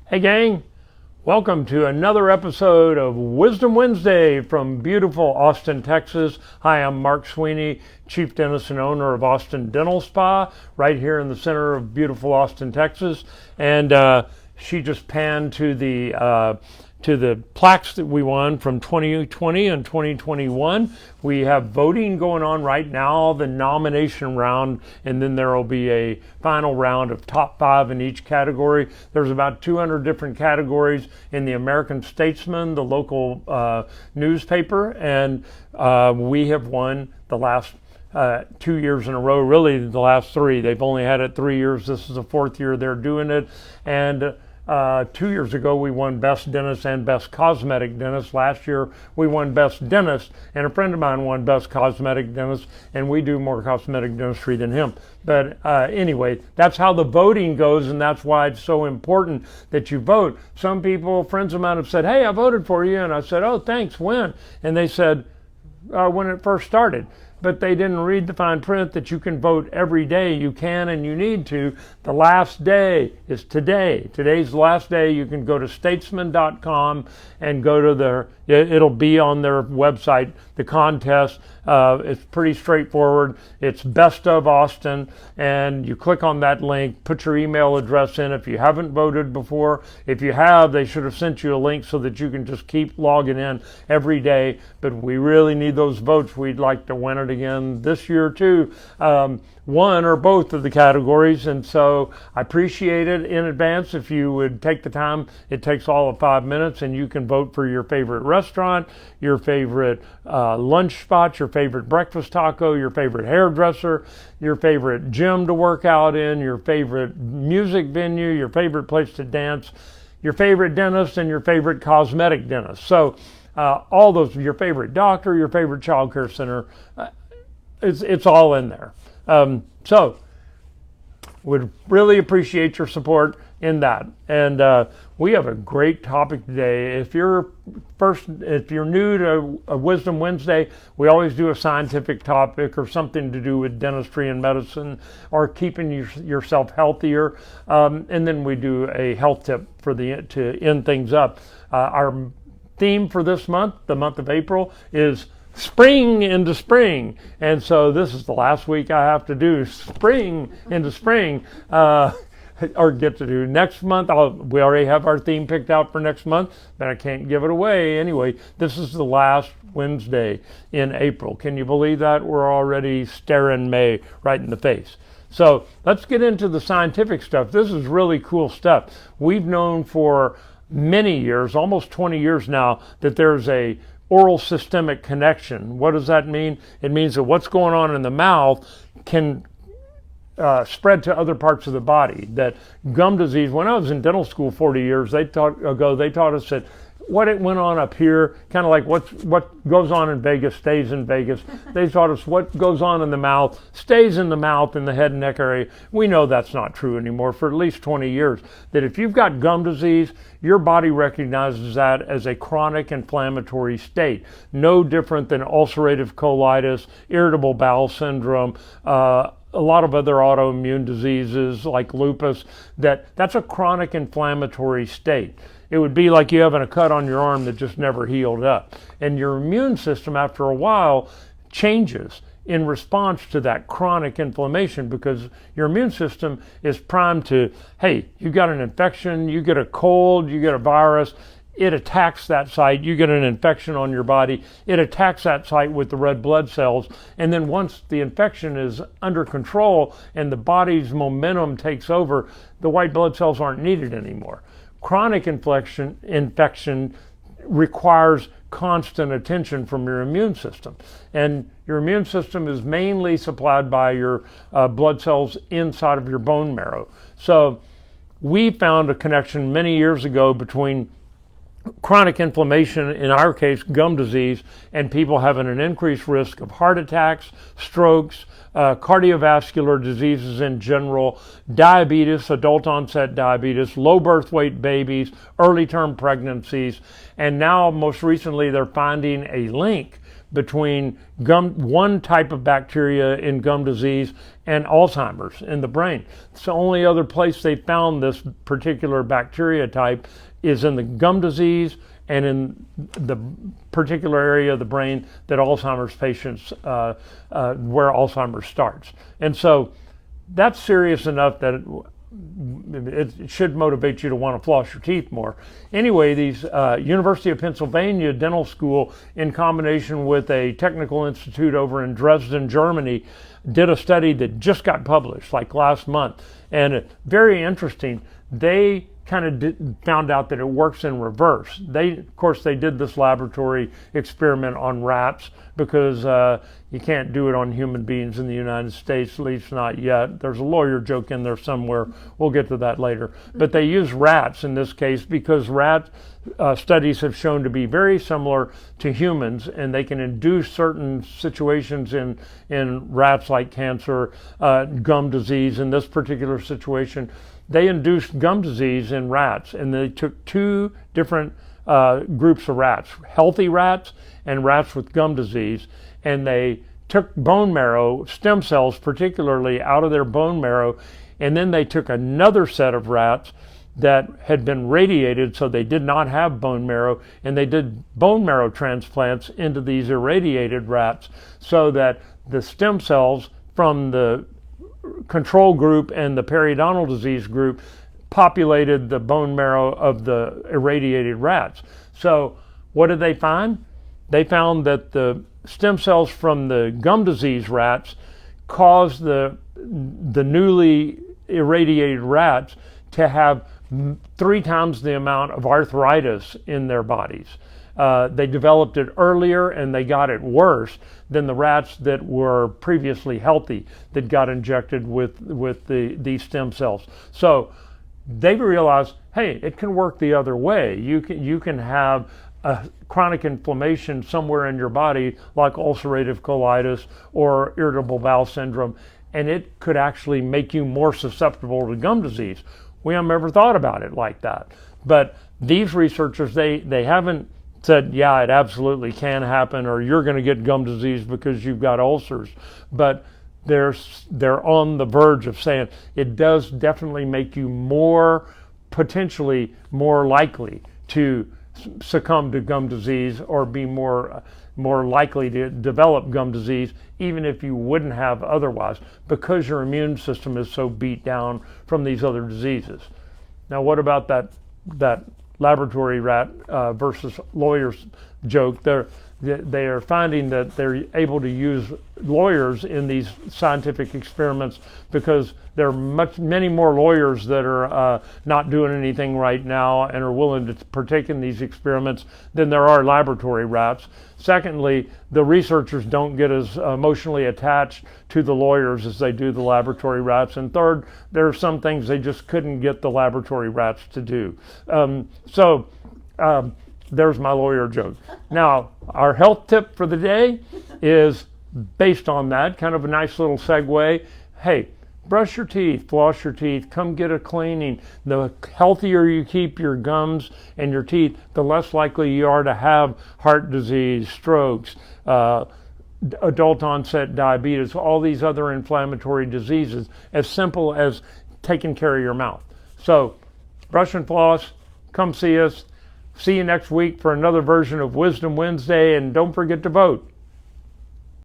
Hey gang, welcome to another episode of Wisdom Wednesday from beautiful Austin, Texas. Hi, I'm Mark Sweeney, Chief Dentist and owner of Austin Dental Spa, right here in the center of beautiful Austin, Texas. And she just panned to the plaques that we won from 2020 and 2021. We have voting going on right now, the nomination round, and then there will be a final round of top 5 in each category. There's about 200 different categories in the American Statesman, the local newspaper, and we have won the last 2 years in a row, really the last 3. They've only had it 3 years. This is the 4th year they're doing it. And 2 years ago, we won Best Dentist and Best Cosmetic Dentist. Last year, we won Best Dentist, and a friend of mine won Best Cosmetic Dentist, and we do more cosmetic dentistry than him. But anyway, that's how the voting goes, and that's why it's so important that you vote. Some people, friends of mine, have said, "Hey, I voted for you," and I said, "Oh, thanks, when?" And they said, "When it first started." But they didn't read the fine print that you can vote every day. You can and you need to. The last day is today. Today's the last day. You can go to statesman.com and go to it'll be on their website, the contest. It's pretty straightforward. It's Best of Austin, and you click on that link, put your email address in if you haven't voted before. If you have, they should have sent you a link so that you can just keep logging in every day. But we really need those votes. We'd like to win it again this year too, one or both of the categories, and so I appreciate it in advance if you would take the time. It takes all of 5 minutes, and you can vote for your favorite restaurant, your favorite lunch spot, your favorite breakfast taco, your favorite hairdresser, your favorite gym to work out in, your favorite music venue, your favorite place to dance, your favorite dentist, and your favorite cosmetic dentist. So all those, your favorite doctor, your favorite child care center, it's all in there. So would really appreciate your support in that. And we have a great topic today. If you're new to a Wisdom Wednesday, we always do a scientific topic or something to do with dentistry and medicine or keeping yourself healthier. And then we do a health tip to end things up. Our theme for this month, the month of April, is spring into spring, and so this is the last week I have to do spring into spring, or get to do next month. We already have our theme picked out for next month, but I can't give it away anyway. This is the last Wednesday in April. Can you believe that? We're already staring May right in the face. So let's get into the scientific stuff. This is really cool stuff. We've known for many years, almost 20 years now, that there's a oral systemic connection. What does that mean? It means that what's going on in the mouth can spread to other parts of the body. That gum disease, when I was in dental school 40 years they taught us that what it went on up here, kind of like what goes on in Vegas stays in Vegas. They taught us what goes on in the mouth stays in the mouth, in the head and neck area. We know that's not true anymore for at least 20 years. That if you've got gum disease, your body recognizes that as a chronic inflammatory state. No different than ulcerative colitis, irritable bowel syndrome, a lot of other autoimmune diseases like lupus. That's a chronic inflammatory state. It would be like you having a cut on your arm that just never healed up. And your immune system, after a while, changes in response to that chronic inflammation, because your immune system is primed to, hey, you got an infection, you get a cold, you get a virus, it attacks that site, you get an infection on your body, it attacks that site with the red blood cells, and then once the infection is under control and the body's momentum takes over, the white blood cells aren't needed anymore. Chronic infection requires constant attention from your immune system. And your immune system is mainly supplied by your blood cells inside of your bone marrow. So we found a connection many years ago between chronic inflammation, in our case gum disease, and people having an increased risk of heart attacks, strokes, cardiovascular diseases in general, diabetes, adult onset diabetes, low birth weight babies, early term pregnancies, and now most recently they're finding a link between one type of bacteria in gum disease and Alzheimer's in the brain. It's the only other place they found this particular bacteria type is in the gum disease and in the particular area of the brain that Alzheimer's patients, where Alzheimer's starts. And so that's serious enough that it should motivate you to want to floss your teeth more. Anyway, these University of Pennsylvania Dental School, in combination with a technical institute over in Dresden, Germany, did a study that just got published like last month. And very interesting. They kind of found out that it works in reverse. Of course, they did this laboratory experiment on rats because you can't do it on human beings in the United States, at least not yet. There's a lawyer joke in there somewhere. We'll get to that later. But they use rats in this case because rat studies have shown to be very similar to humans, and they can induce certain situations in rats like cancer, gum disease. In this particular situation, they induced gum disease in rats, and they took two different groups of rats, healthy rats and rats with gum disease, and they took bone marrow, stem cells particularly, out of their bone marrow, and then they took another set of rats that had been radiated, so they did not have bone marrow, and they did bone marrow transplants into these irradiated rats so that the stem cells from the control group and the periodontal disease group populated the bone marrow of the irradiated rats. So what did they find? They found that the stem cells from the gum disease rats caused the newly irradiated rats to have 3 times the amount of arthritis in their bodies. They developed it earlier, and they got it worse than the rats that were previously healthy that got injected with these stem cells. So they realized, hey, it can work the other way. You can have a chronic inflammation somewhere in your body, like ulcerative colitis or irritable bowel syndrome, and it could actually make you more susceptible to gum disease. We haven't ever thought about it like that. But these researchers, they haven't said, yeah, it absolutely can happen, or you're going to get gum disease because you've got ulcers. But they're on the verge of saying it does definitely make you potentially more likely to succumb to gum disease or be more likely to develop gum disease, even if you wouldn't have otherwise, because your immune system is so beat down from these other diseases. Now, what about that laboratory rat versus lawyers joke? They are finding that they're able to use lawyers in these scientific experiments because there are many more lawyers that are not doing anything right now and are willing to partake in these experiments than there are laboratory rats. Secondly, the researchers don't get as emotionally attached to the lawyers as they do the laboratory rats. And third, there are some things they just couldn't get the laboratory rats to do. There's my lawyer joke. Now, our health tip for the day is based on that, kind of a nice little segue. Hey, brush your teeth, floss your teeth, come get a cleaning. The healthier you keep your gums and your teeth, the less likely you are to have heart disease, strokes, adult onset diabetes, all these other inflammatory diseases, as simple as taking care of your mouth. So, brush and floss, come see us. See you next week for another version of Wisdom Wednesday, and don't forget to vote.